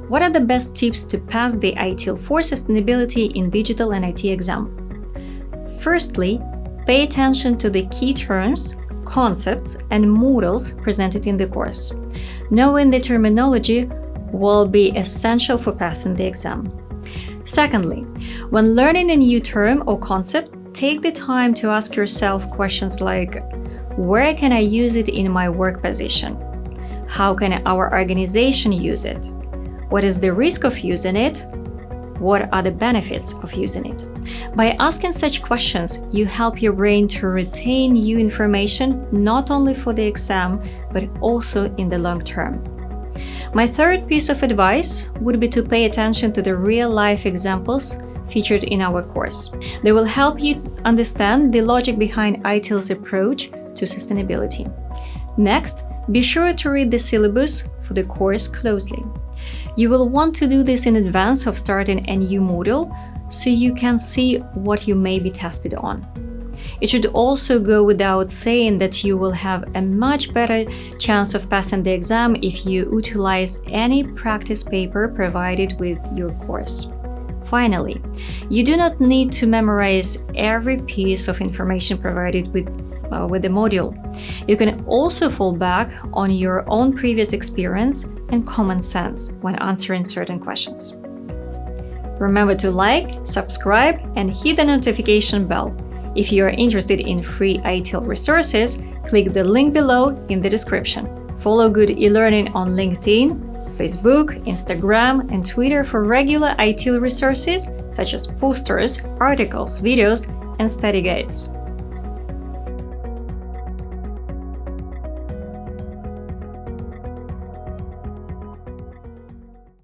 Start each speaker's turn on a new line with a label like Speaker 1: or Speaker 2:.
Speaker 1: What are the best tips to pass the ITIL for Sustainability in Digital and IT exam? Firstly, pay attention to the key terms, concepts, and models presented in the course. Knowing the terminology will be essential for passing the exam. Secondly, when learning a new term or concept, take the time to ask yourself questions like, where can I use it in my work position? How can our organization use it? What is the risk of using it? What are the benefits of using it? By asking such questions, you help your brain to retain new information not only for the exam, but also in the long term. My third piece of advice would be to pay attention to the real-life examples featured in our course. They will help you understand the logic behind ITIL's approach to sustainability. Next, be sure to read the syllabus for the course closely. You will want to do this in advance of starting a new module, so you can see what you may be tested on. It should also go without saying that you will have a much better chance of passing the exam if you utilize any practice paper provided with your course. Finally, you do not need to memorize every piece of information provided with the module. You can also fall back on your own previous experience and common sense when answering certain questions. Remember to like, subscribe, and hit the notification bell. If you are interested in free ITIL resources, click the link below in the description. Follow Good e-learning on LinkedIn, Facebook, Instagram, and Twitter for regular ITIL resources such as posters, articles, videos, and study guides.